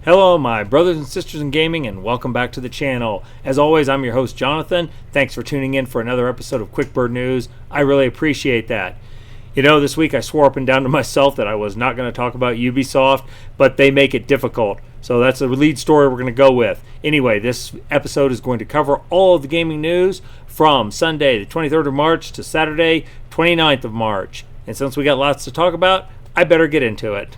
Hello, my brothers and sisters in gaming, and welcome back to the channel. As always, I'm your host, Jonathan. Thanks for tuning in for another episode of Quick Bird News. I really appreciate that. You know, this week I swore up and down to myself that I was not going to talk about Ubisoft, but they make it difficult. So that's the lead story we're going to go with. Anyway, this episode is going to cover all of the gaming news from Sunday, the 23rd of March to Saturday, 29th of March. And since we got lots to talk about, I better get into it.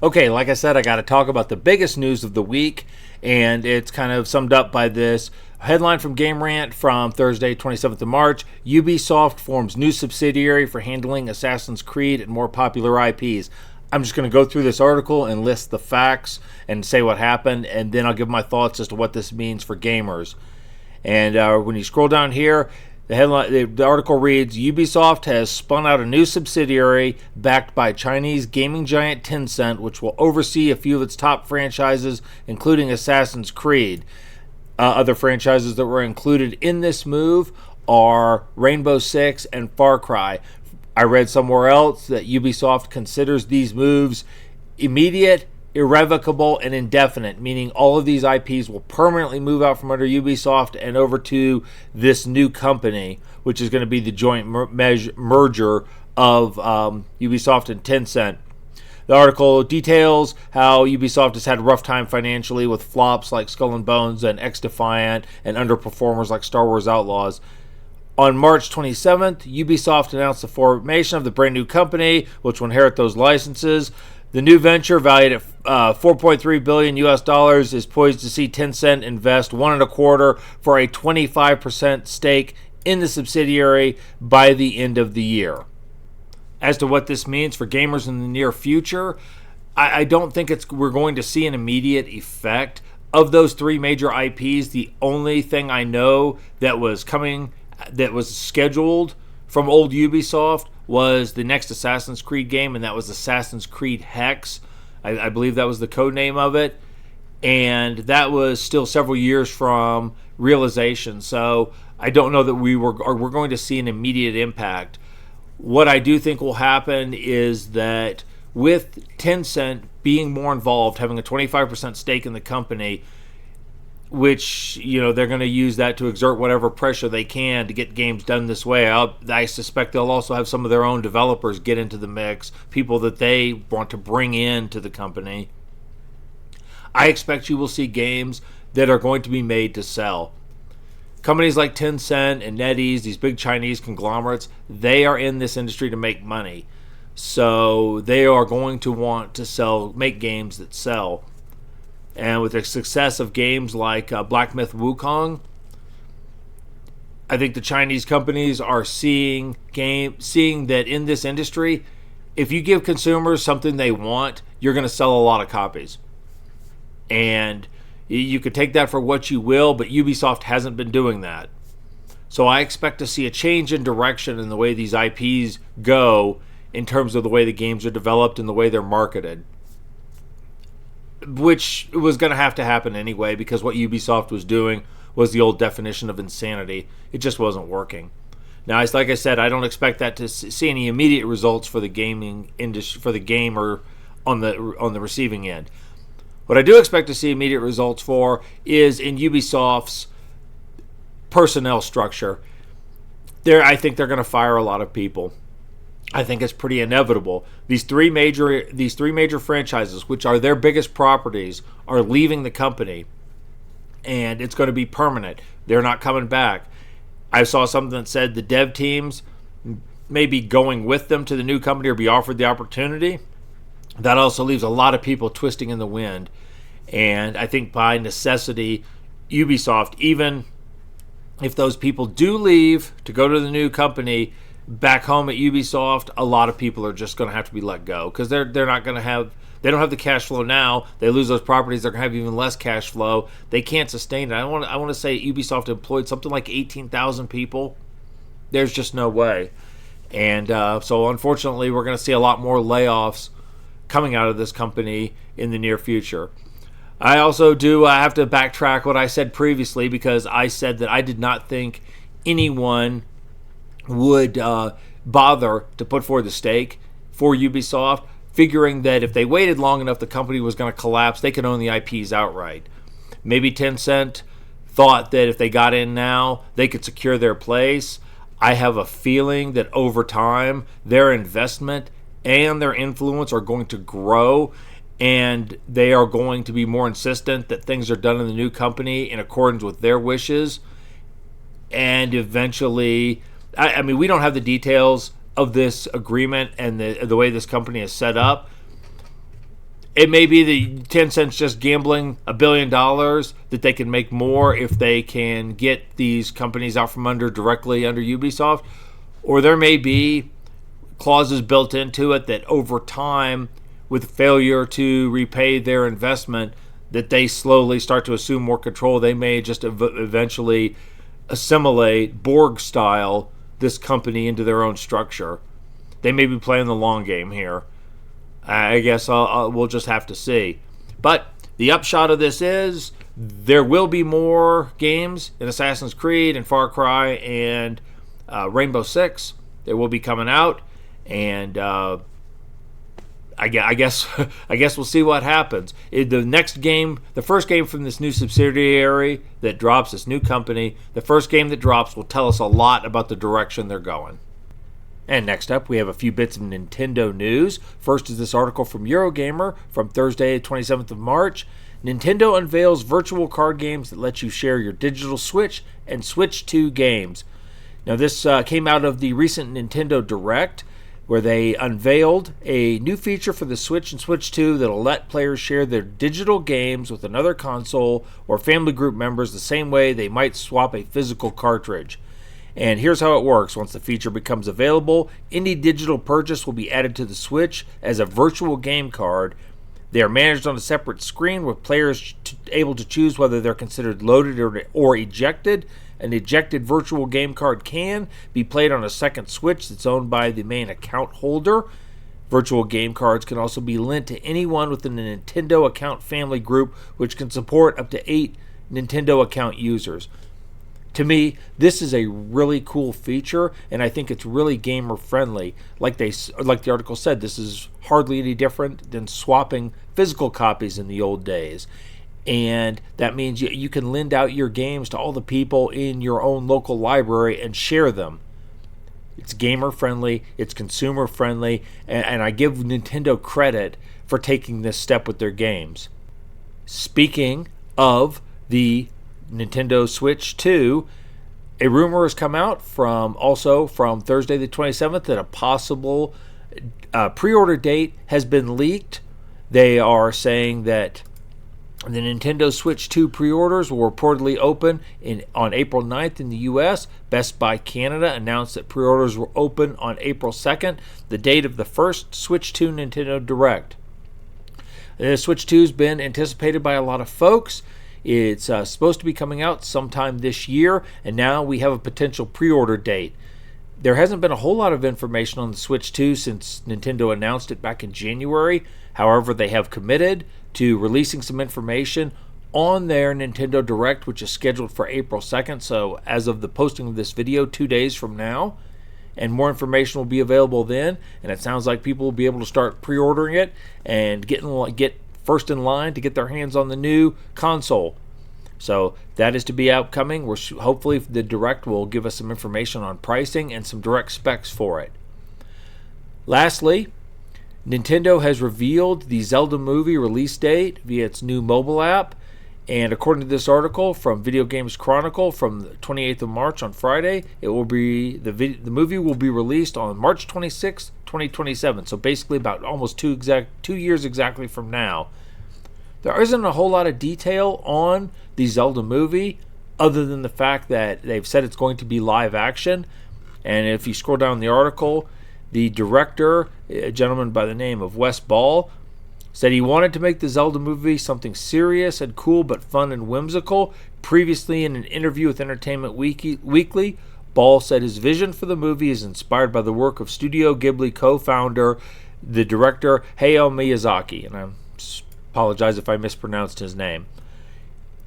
Okay, like I said, I got to talk about the biggest news of the week, and it's kind of summed up by this headline from Game Rant from Thursday, 27th of March. Ubisoft forms new subsidiary for handling Assassin's Creed and more popular IPs. I'm just going to go through this article and list the facts and say what happened, and then I'll give my thoughts as to what this means for gamers. And when you scroll down here, the headline, the article reads, Ubisoft has spun out a new subsidiary backed by Chinese gaming giant Tencent, which will oversee a few of its top franchises, including Assassin's Creed. Other franchises that were included in this move are Rainbow Six and Far Cry. I read somewhere else that Ubisoft considers these moves immediate, irrevocable, and indefinite, meaning all of these IPs will permanently move out from under Ubisoft and over to this new company, which is going to be the joint merger of Ubisoft and Tencent. The article details how Ubisoft has had a rough time financially with flops like Skull and Bones and X-Defiant and underperformers like Star Wars Outlaws. On March 27th, Ubisoft announced the formation of the brand new company, which will inherit those licenses. The new venture, valued at $4.3 billion US, is poised to see Tencent invest $1.25 for a 25% stake in the subsidiary by the end of the year. As to what this means for gamers in the near future, I don't think we're going to see an immediate effect. Of those three major IPs, the only thing I know that was coming, that was scheduled from old Ubisoft, was the next Assassin's Creed game, and that was Assassin's Creed Hex. I believe that was the code name of it, and that was still several years from realization. So I don't know that we're going to see an immediate impact. What I do think will happen is that with Tencent being more involved, having a 25% stake in the company, which, you know, they're going to use that to exert whatever pressure they can to get games done this way. I suspect they'll also have some of their own developers get into the mix, people that they want to bring into the company. I expect you will see games that are going to be made to sell. Companies like Tencent and NetEase, these big Chinese conglomerates, they are in this industry to make money. So they are going to want to make games that sell. And with the success of games like Black Myth Wukong, I think the Chinese companies are seeing that in this industry, if you give consumers something they want, you're going to sell a lot of copies. And you could take that for what you will, but Ubisoft hasn't been doing that. So I expect to see a change in direction in the way these IPs go in terms of the way the games are developed and the way they're marketed. Which was going to have to happen anyway, because what Ubisoft was doing was the old definition of insanity. It just wasn't working. Now, like I said, I don't expect that to see any immediate results for the gaming industry, for the gamer on the receiving end. What I do expect to see immediate results for is in Ubisoft's personnel structure. I think they're going to fire a lot of people. I think it's pretty inevitable. These three major franchises, which are their biggest properties, are leaving the company, and it's going to be permanent. They're not coming back. I saw something that said the dev teams may be going with them to the new company or be offered the opportunity. That also leaves a lot of people twisting in the wind, and I think by necessity, Ubisoft, even if those people do leave to go to the new company, back home at Ubisoft, a lot of people are just going to have to be let go because they don't have the cash flow now. They lose those properties, they're going to have even less cash flow. They can't sustain it. I want to say Ubisoft employed something like 18,000 people. There's just no way. And so unfortunately, we're going to see a lot more layoffs coming out of this company in the near future. I also do have to backtrack what I said previously, because I said that I did not think anyone would bother to put forward the stake for Ubisoft. figuring that if they waited long enough, the company was going to collapse. They could own the IPs outright. Maybe Tencent thought that if they got in now, they could secure their place. I have a feeling that over time, their investment and their influence are going to grow, and they are going to be more insistent that things are done in the new company in accordance with their wishes. And eventually, I mean, we don't have the details of this agreement and the way this company is set up. It may be that Tencent's just gambling $1 billion that they can make more if they can get these companies out from directly under Ubisoft. Or there may be clauses built into it that over time, with failure to repay their investment, that they slowly start to assume more control. They may just eventually assimilate Borg-style this company into their own structure. They may be playing the long game here. I guess we'll just have to see. But the upshot of this is there will be more games in Assassin's Creed and Far Cry and Rainbow Six. They will be coming out, and I guess we'll see what happens. The next game, the first game from this new subsidiary that drops, this new company, the first game that drops will tell us a lot about the direction they're going. And next up, we have a few bits of Nintendo news. First is this article from Eurogamer from Thursday, 27th of March. Nintendo unveils virtual card games that let you share your digital Switch and Switch 2 games. Now, this came out of the recent Nintendo Direct, where they unveiled a new feature for the Switch and Switch 2 that'll let players share their digital games with another console or family group members the same way they might swap a physical cartridge. And here's how it works. Once the feature becomes available, any digital purchase will be added to the Switch as a virtual game card. They are managed on a separate screen with players able to choose whether they're considered loaded or ejected. An ejected virtual game card can be played on a second Switch that's owned by the main account holder. Virtual game cards can also be lent to anyone within the Nintendo account family group, which can support up to 8 Nintendo account users. To me, this is a really cool feature, and I think it's really gamer friendly. Like the article said, this is hardly any different than swapping physical copies in the old days. And that means you can lend out your games to all the people in your own local library and share them. It's gamer friendly, it's consumer friendly, and I give Nintendo credit for taking this step with their games. Speaking of the Nintendo Switch 2, a rumor has come out from Thursday the 27th that a possible pre-order date has been leaked. They are saying that the Nintendo Switch 2 pre-orders will reportedly open on April 9th in the U.S. Best Buy Canada announced that pre-orders will open on April 2nd, the date of the first Switch 2 Nintendo Direct. The Switch 2 has been anticipated by a lot of folks. It's supposed to be coming out sometime this year, and now we have a potential pre-order date. There hasn't been a whole lot of information on the Switch 2 since Nintendo announced it back in January. However, they have committed to releasing some information on their Nintendo Direct, which is scheduled for April 2nd. So as of the posting of this video, 2 days from now, and more information will be available then. And it sounds like people will be able to start pre-ordering it and get first in line to get their hands on the new console. So that is to be upcoming. Hopefully the Direct will give us some information on pricing and some direct specs for it. Lastly, Nintendo has revealed the Zelda movie release date via its new mobile app. And according to this article from Video Games Chronicle from the 28th of March on Friday, it will be the movie will be released on March 26th, 2027. So basically about almost 2 years exactly from now. There isn't a whole lot of detail on the Zelda movie other than the fact that they've said it's going to be live action. And if you scroll down the article, the director, a gentleman by the name of Wes Ball, said he wanted to make the Zelda movie something serious and cool but fun and whimsical. Previously in an interview with Entertainment Weekly, Ball said his vision for the movie is inspired by the work of Studio Ghibli co-founder, the director Hayao Miyazaki. And I apologize if I mispronounced his name.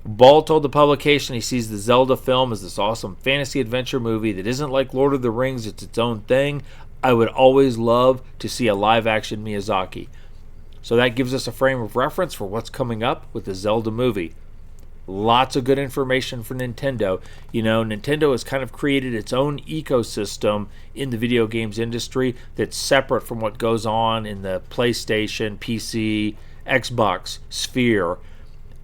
Ball told the publication he sees the Zelda film as this awesome fantasy adventure movie that isn't like Lord of the Rings, it's its own thing. I would always love to see a live-action Miyazaki. So that gives us a frame of reference for what's coming up with the Zelda movie. Lots of good information for Nintendo. Nintendo has kind of created its own ecosystem in the video games industry that's separate from what goes on in the PlayStation, PC, Xbox sphere.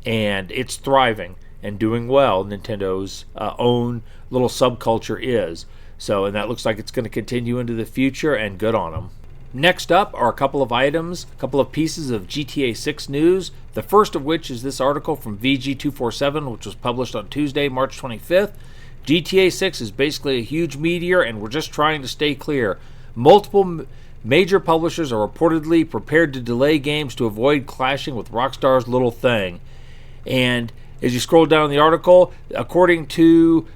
And it's thriving and doing well. Nintendo's own little subculture is. And that looks like it's going to continue into the future, and good on them. Next up are a couple of items, a couple of pieces of GTA 6 news. The first of which is this article from VG247, which was published on Tuesday, March 25th. GTA 6 is basically a huge meteor, and we're just trying to stay clear. Multiple major publishers are reportedly prepared to delay games to avoid clashing with Rockstar's little thing. And as you scroll down the article, according to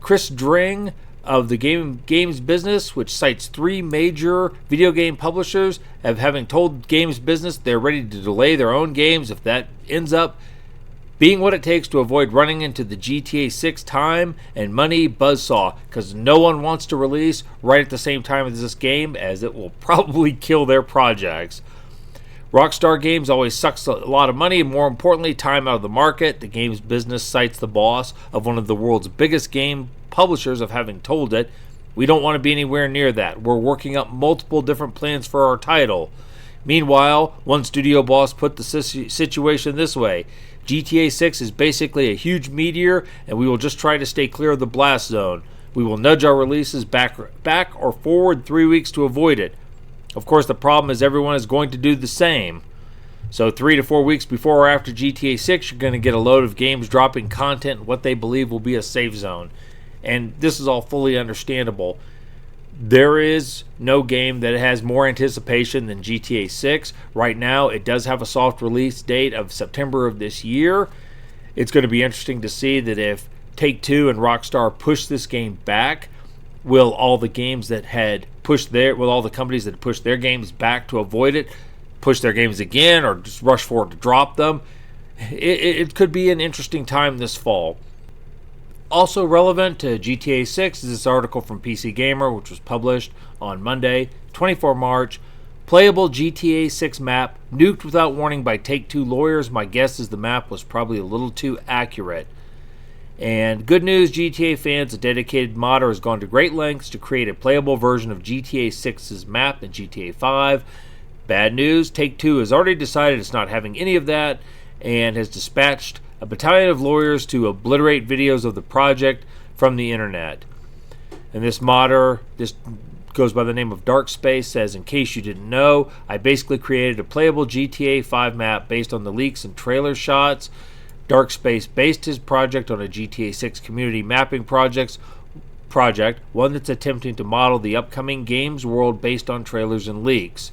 Chris Dring of the Games Business, which cites 3 major video game publishers of having told Games Business they're ready to delay their own games if that ends up being what it takes to avoid running into the GTA 6 time and money buzzsaw, because no one wants to release right at the same time as this game, as it will probably kill their projects. Rockstar Games always sucks a lot of money and, more importantly, time out of the market. The Games Business cites the boss of one of the world's biggest game publishers of having told it, "We don't want to be anywhere near that. We're working up multiple different plans for our title." Meanwhile, one studio boss put the situation this way: GTA 6 is basically a huge meteor, and we will just try to stay clear of the blast zone. We will nudge our releases back or forward 3 weeks to avoid it. Of course, the problem is everyone is going to do the same. So 3 to 4 weeks before or after GTA 6, you're going to get a load of games dropping content in what they believe will be a safe zone. And this is all fully understandable. There is no game that has more anticipation than GTA 6. Right now, it does have a soft release date of September of this year. It's going to be interesting to see that if Take-Two and Rockstar push this game back, will all the companies that had pushed their games back to avoid it, push their games again, or just rush forward to drop them? It could be an interesting time this fall. Also relevant to GTA 6 is this article from PC Gamer, which was published on Monday, 24 March. Playable GTA 6 map nuked without warning by Take-Two lawyers. My guess is the map was probably a little too accurate. And good news, GTA fans, a dedicated modder has gone to great lengths to create a playable version of GTA 6's map in GTA 5. Bad news, Take-Two has already decided it's not having any of that and has dispatched a battalion of lawyers to obliterate videos of the project from the internet. And this modder, this goes by the name of Dark Space, says, in case you didn't know, I basically created a playable GTA 5 map based on the leaks and trailer shots. Dark Space based his project on a GTA 6 community mapping project, one that's attempting to model the upcoming game's world based on trailers and leaks.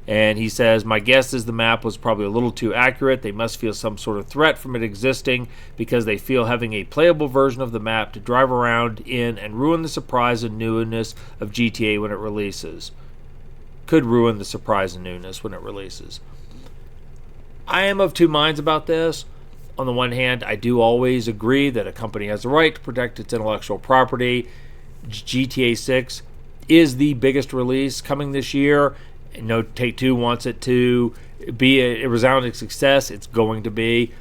And he says, my guess is the map was probably a little too accurate. They must feel some sort of threat from it existing because they feel having a playable version of the map to drive around in and ruin the surprise and newness of GTA when it releases. Could ruin the surprise and newness when it releases. I am of two minds about this. On the one hand, I do always agree that a company has the right to protect its intellectual property. GTA 6 is the biggest release coming this year. Take-Two wants it to be a resounding success. It's going to be.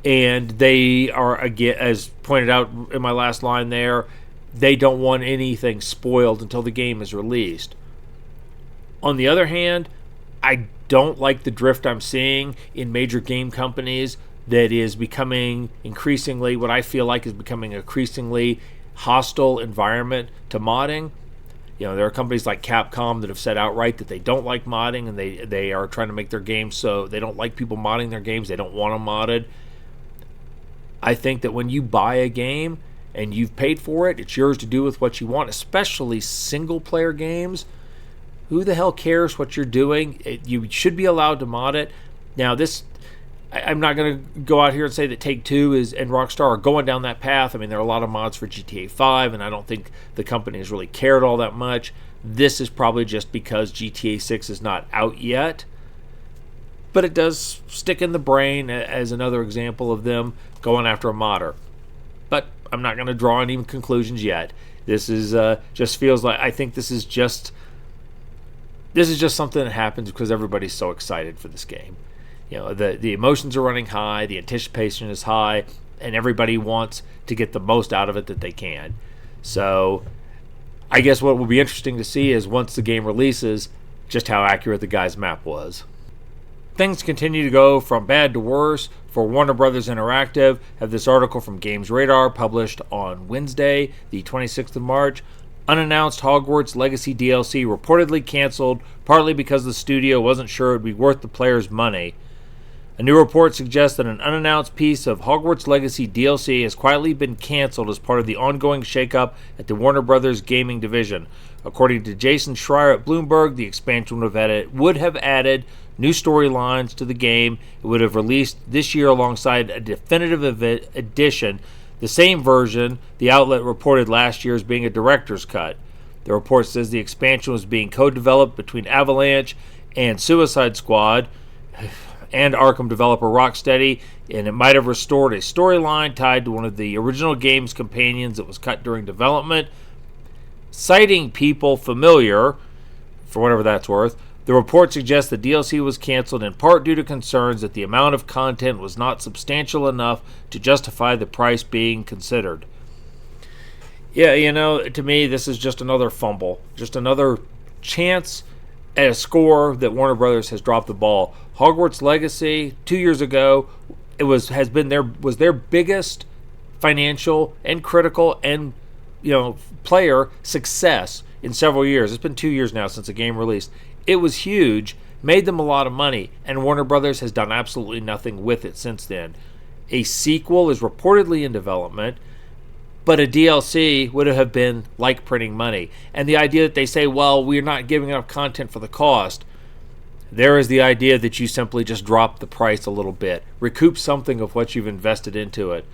And they are, again, as pointed out in my last line there, they don't want anything spoiled until the game is released. On the other hand, I don't like the drift I'm seeing in major game companies that is becoming increasingly, what I feel like is becoming an increasingly hostile environment to modding. There are companies like Capcom that have said outright that they don't like modding, and they are trying to make their games so they don't like people modding their games. They don't want them modded. I think that when you buy a game and you've paid for it, it's yours to do with what you want, especially single-player games. Who the hell cares what you're doing? You should be allowed to mod it. Now, I'm not going to go out here and say that Take-Two and Rockstar are going down that path. I mean, there are a lot of mods for GTA 5, and I don't think the company has really cared all that much. This is probably just because GTA 6 is not out yet. But it does stick in the brain as another example of them going after a modder. But I'm not going to draw any conclusions yet. This is just feels like, I think this is just something that happens because everybody's so excited for this game. The emotions are running high, the anticipation is high, and everybody wants to get the most out of it that they can. So I guess what will be interesting to see is once the game releases, just how accurate the guy's map was. Things continue to go from bad to worse for Warner Brothers Interactive. Have this article from Games Radar published on Wednesday, the 26th of March. Unannounced Hogwarts Legacy DLC reportedly canceled, partly because the studio wasn't sure it would be worth the players' money. A new report suggests that an unannounced piece of Hogwarts Legacy DLC has quietly been canceled as part of the ongoing shakeup at the Warner Brothers gaming division. According to Jason Schreier at Bloomberg, the expansion would have added new storylines to the game. It would have released this year alongside a definitive edition, the same version the outlet reported last year as being a director's cut. The report says the expansion was being co-developed between Avalanche and Suicide Squad and Arkham developer Rocksteady, and it might have restored a storyline tied to one of the original game's companions that was cut during development. Citing people familiar, for whatever that's worth, the report suggests the DLC was canceled in part due to concerns that the amount of content was not substantial enough to justify the price being considered. Yeah, to me, this is just another fumble, just another chance at a score that Warner Brothers has dropped the ball. Hogwarts Legacy 2 years ago, was their biggest financial and critical and player success in several years. It's been 2 years now since the game released. It was huge, made them a lot of money, and Warner Brothers has done absolutely nothing with it since then. A sequel is reportedly in development, but a DLC would have been like printing money. And the idea that they say, well, we're not giving enough content for the cost, there is the idea that you simply just drop the price a little bit, recoup something of what you've invested into it.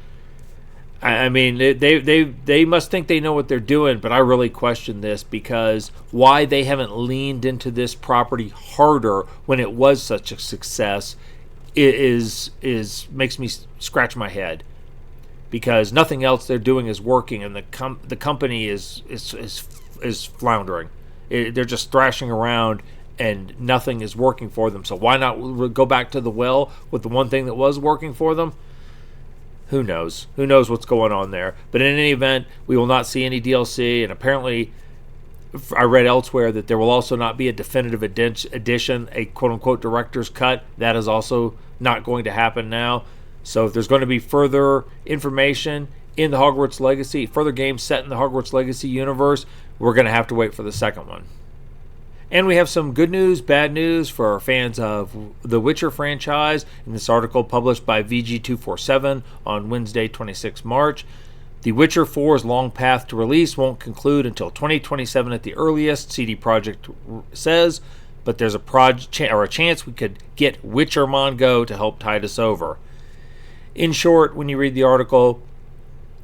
I mean, they must think they know what they're doing, but I really question this, because why they haven't leaned into this property harder when it was such a success is makes me scratch my head, because nothing else they're doing is working, and the company is floundering. They're just thrashing around, and nothing is working for them. So why not go back to the well with the one thing that was working for them? Who knows? Who knows what's going on there? But in any event, we will not see any DLC, and apparently I read elsewhere that there will also not be a definitive edition, a quote-unquote director's cut. That is also not going to happen now. So if there's going to be further information in the Hogwarts Legacy, further games set in the Hogwarts Legacy universe, we're going to have to wait for the second one. And we have some good news, bad news for our fans of the Witcher franchise. In this article published by VG247 on Wednesday, 26 March, The Witcher 4's long path to release won't conclude until 2027 at the earliest, CD Projekt says, but there's a chance we could get Witchermon Go to help tide us over. In short, when you read the article,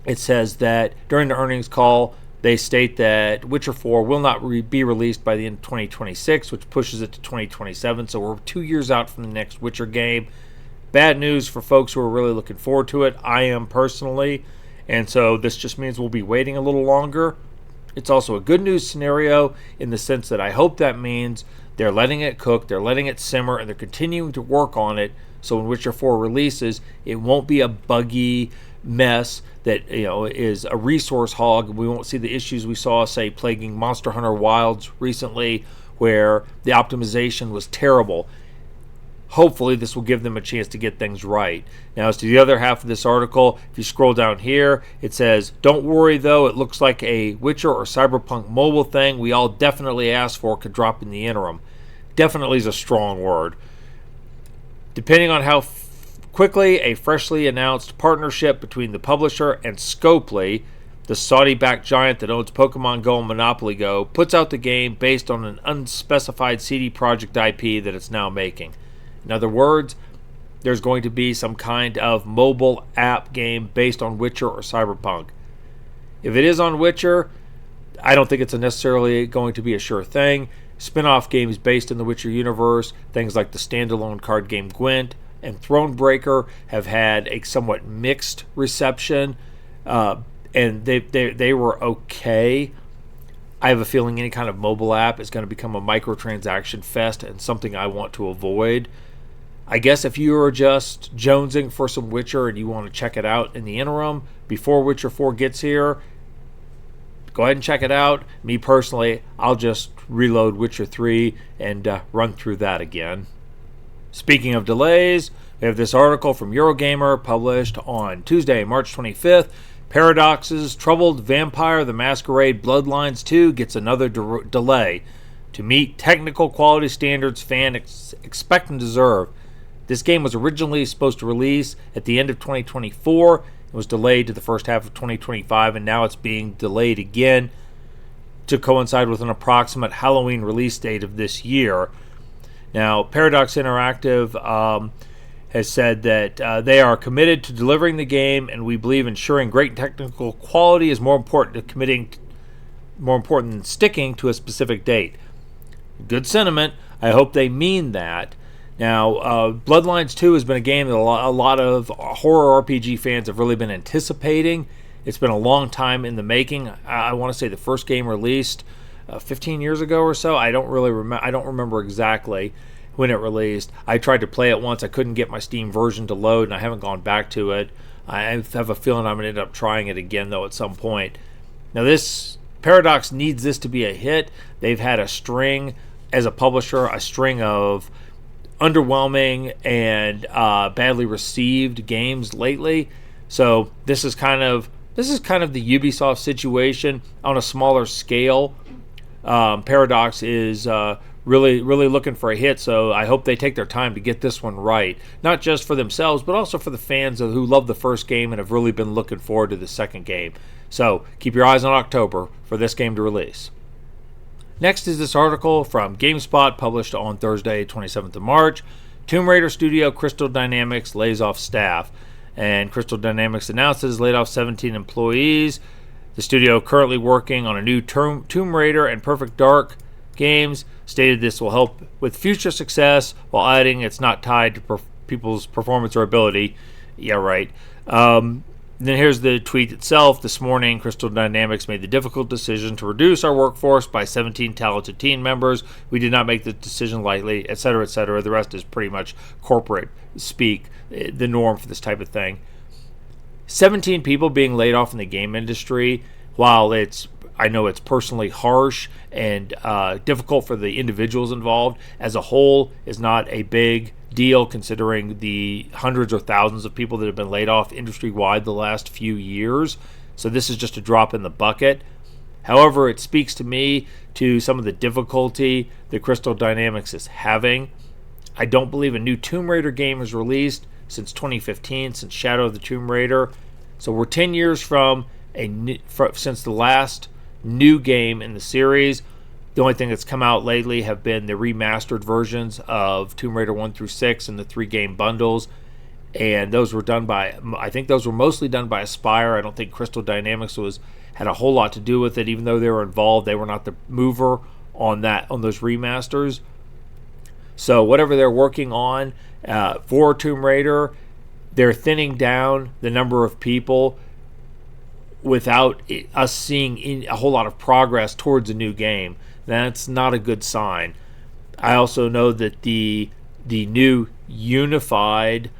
it says that during the earnings call, they state that Witcher 4 will not be released by the end of 2026, which pushes it to 2027. So we're 2 years out from the next Witcher game. Bad news for folks who are really looking forward to it. I am personally. And so this just means we'll be waiting a little longer. It's also a good news scenario in the sense that I hope that means they're letting it cook, they're letting it simmer, and they're continuing to work on it. So when Witcher 4 releases, it won't be a buggy mess that is a resource hog. We won't see the issues we saw, say, plaguing Monster Hunter Wilds recently, where the optimization was terrible. Hopefully this will give them a chance to get things right. Now, as to the other half of this article, if you scroll down here, it says, don't worry though, it looks like a Witcher or Cyberpunk mobile thing we all definitely asked for could drop in the interim. Definitely is a strong word. Depending on how quickly a freshly announced partnership between the publisher and Scopely, the Saudi-backed giant that owns Pokemon Go and Monopoly Go, puts out the game based on an unspecified CD Projekt IP that it's now making. In other words, there's going to be some kind of mobile app game based on Witcher or Cyberpunk. If it is on Witcher, I don't think it's necessarily going to be a sure thing. Spin-off games based in the Witcher universe, things like the standalone card game Gwent and Thronebreaker, have had a somewhat mixed reception. and they were okay. I have a feeling any kind of mobile app is going to become a microtransaction fest and something I want to avoid. I guess if you are just jonesing for some Witcher and you want to check it out in the interim before Witcher 4 gets here, go ahead and check it out. Me personally, I'll just reload Witcher 3 and run through that again. Speaking of delays, we have this article from Eurogamer published on Tuesday, March 25th. Paradox's troubled Vampire the Masquerade Bloodlines 2 gets another delay to meet technical quality standards fans expect and deserve. This game was originally supposed to release at the end of 2024. It was delayed to the first half of 2025, and now it's being delayed again to coincide with an approximate Halloween release date of this year. Now, Paradox Interactive has said that they are committed to delivering the game, and we believe ensuring great technical quality is more important than sticking to a specific date. Good sentiment. I hope they mean that. Now, Bloodlines 2 has been a game that a lot of horror RPG fans have really been anticipating. It's been a long time in the making. I want to say the first game released 15 years ago or so. I don't remember exactly when it released. I tried to play it once. I couldn't get my Steam version to load, and I haven't gone back to it. I have a feeling I'm going to end up trying it again, though, at some point. Now, this Paradox needs this to be a hit. They've had a string, as a publisher, a string of underwhelming and badly received games lately. So this is kind of the Ubisoft situation on a smaller scale. Paradox is really looking for a hit, so I hope they take their time to get this one right. Not just for themselves, but also for the fans who love the first game and have really been looking forward to the second game. So keep your eyes on October for this game to release. Next is this article from GameSpot published on Thursday, 27th of March. Tomb Raider studio Crystal Dynamics lays off staff. And Crystal Dynamics announced it has laid off 17 employees. The studio, currently working on a new Tomb Raider and Perfect Dark games, stated this will help with future success while adding it's not tied to people's performance or ability. Yeah, right. Then here's the tweet itself. This morning, Crystal Dynamics made the difficult decision to reduce our workforce by 17 talented team members. We did not make the decision lightly, etc., etc. The rest is pretty much corporate speak, the norm for this type of thing. 17 people being laid off in the game industry, while I know it's personally harsh and difficult for the individuals involved, as a whole is not a big deal considering the hundreds or thousands of people that have been laid off industry-wide the last few years. So this is just a drop in the bucket. However, it speaks to me to some of the difficulty that Crystal Dynamics is having. I don't believe a new Tomb Raider game is released since 2015, since Shadow of the Tomb Raider. So we're 10 years since the last new game in the series. The only thing that's come out lately have been the remastered versions of Tomb Raider 1 through 6 and the 3-game bundles. And those were mostly done by Aspyr. I don't think Crystal Dynamics had a whole lot to do with it. Even though they were involved, they were not the mover on those remasters. So whatever they're working on for Tomb Raider, they're thinning down the number of people without us seeing a whole lot of progress towards a new game. That's not a good sign. I also know that the new unified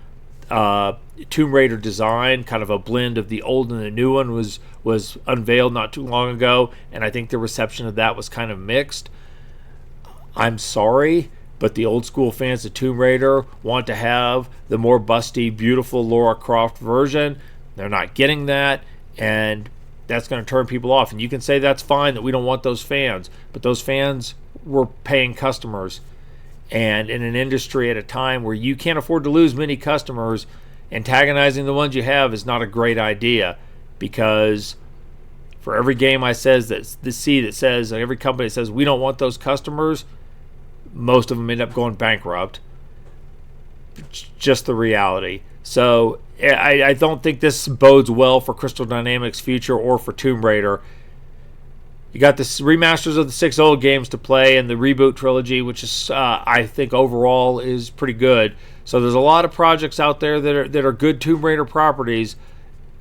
Tomb Raider design, kind of a blend of the old and the new one, was unveiled not too long ago, and I think the reception of that was kind of mixed. I'm sorry, but the old school fans of Tomb Raider want to have the more busty, beautiful Lara Croft version. They're not getting that, and that's going to turn people off. And you can say that's fine, that we don't want those fans, but those fans were paying customers. And in an industry at a time where you can't afford to lose many customers, antagonizing the ones you have is not a great idea, because for every game every company that says we don't want those customers, most of them end up going bankrupt. Just the reality. So I don't think this bodes well for Crystal Dynamics' future or for Tomb Raider. You got the remasters of the 6 old games to play and the reboot trilogy, which is I think overall is pretty good. So there's a lot of projects out there that are good Tomb Raider properties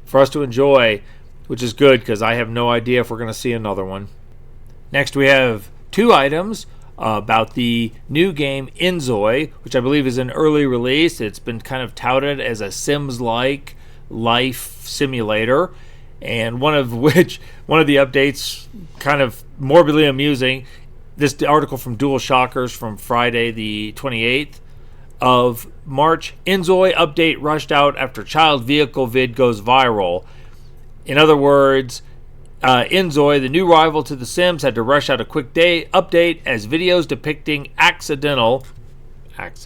for us to enjoy. which is good because I have no idea if we're going to see another one. Next, we have 2 items about the new game Inzoi, which I believe is an early release. It's been kind of touted as a Sims-like life simulator, and one of the updates, kind of morbidly amusing, this article from Dual Shockers from Friday the 28th of March. Inzoi update rushed out after child vehicle vid goes viral. In other words, Inzoi, the new rival to The Sims, had to rush out a quick update as videos depicting accidental acts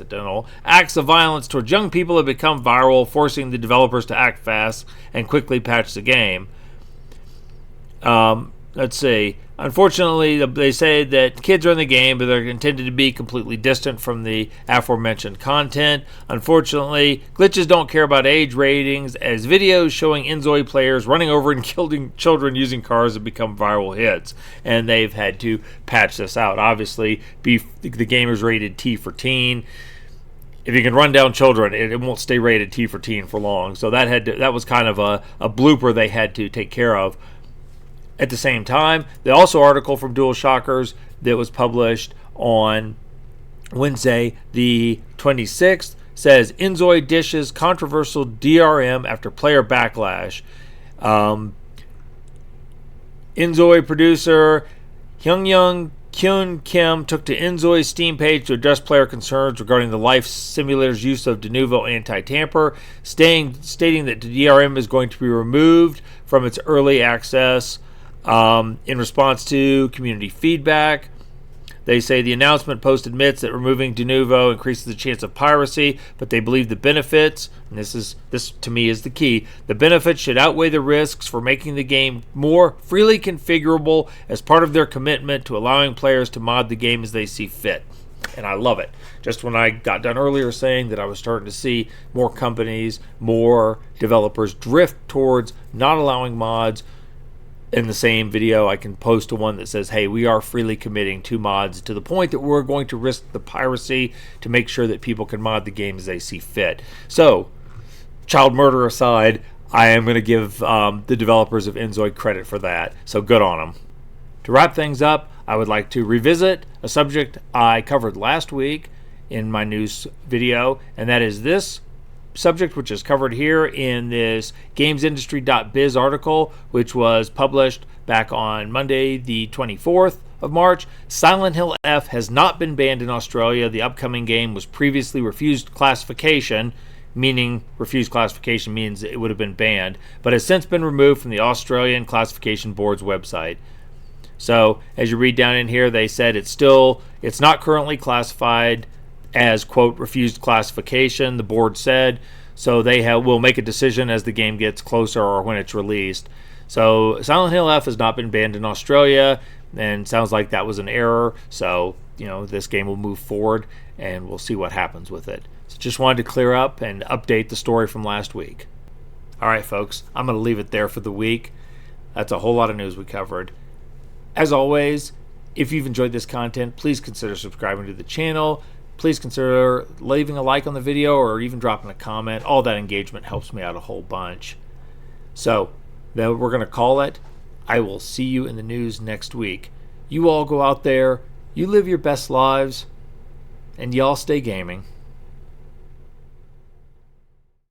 of violence towards young people have become viral, forcing the developers to act fast and quickly patch the game. Let's see. Unfortunately, they say that kids are in the game, but they're intended to be completely distant from the aforementioned content. Unfortunately, glitches don't care about age ratings, as videos showing Inzoi players running over and killing children using cars have become viral hits, and they've had to patch this out. Obviously, the game is rated T for teen. If you can run down children, it won't stay rated T for teen for long. So that was kind of a blooper they had to take care of. At the same time, the also article from Dual Shockers that was published on Wednesday, the 26th, says Inzoi dishes controversial DRM after player backlash. Inzoi producer Hyunyoung Kyun Kim took to Inzoi's Steam page to address player concerns regarding the life simulator's use of de novo anti-tamper, stating that the DRM is going to be removed from its early access. In response to community feedback, they say the announcement post admits that removing de novo increases the chance of piracy, but they believe the benefits, and this to me is the key, the benefits should outweigh the risks for making the game more freely configurable as part of their commitment to allowing players to mod the game as they see fit. And I love it. Just when I got done earlier saying that I was starting to see more companies, more developers drift towards not allowing mods, in the same video, I can post to one that says, hey, we are freely committing to mods to the point that we're going to risk the piracy to make sure that people can mod the game as they see fit. So, child murder aside, I am going to give the developers of Inzoi credit for that. So good on them. To wrap things up, I would like to revisit a subject I covered last week in my news video, and that is this subject, which is covered here in this gamesindustry.biz article, which was published back on Monday, the 24th of March. Silent Hill F has not been banned in Australia. The upcoming game was previously refused classification, meaning refused classification means it would have been banned, but has since been removed from the Australian Classification Board's website. So, as you read down in here, they said it's not currently classified as, quote, refused classification, the board said. So they will make a decision as the game gets closer or when it's released. So Silent Hill F has not been banned in Australia, and sounds like that was an error. So, this game will move forward, and we'll see what happens with it. So just wanted to clear up and update the story from last week. All right, folks, I'm going to leave it there for the week. That's a whole lot of news we covered. As always, if you've enjoyed this content, please consider subscribing to the channel. Please consider leaving a like on the video or even dropping a comment. All that engagement helps me out a whole bunch. So, then we're going to call it. I will see you in the news next week. You all go out there, you live your best lives, and y'all stay gaming.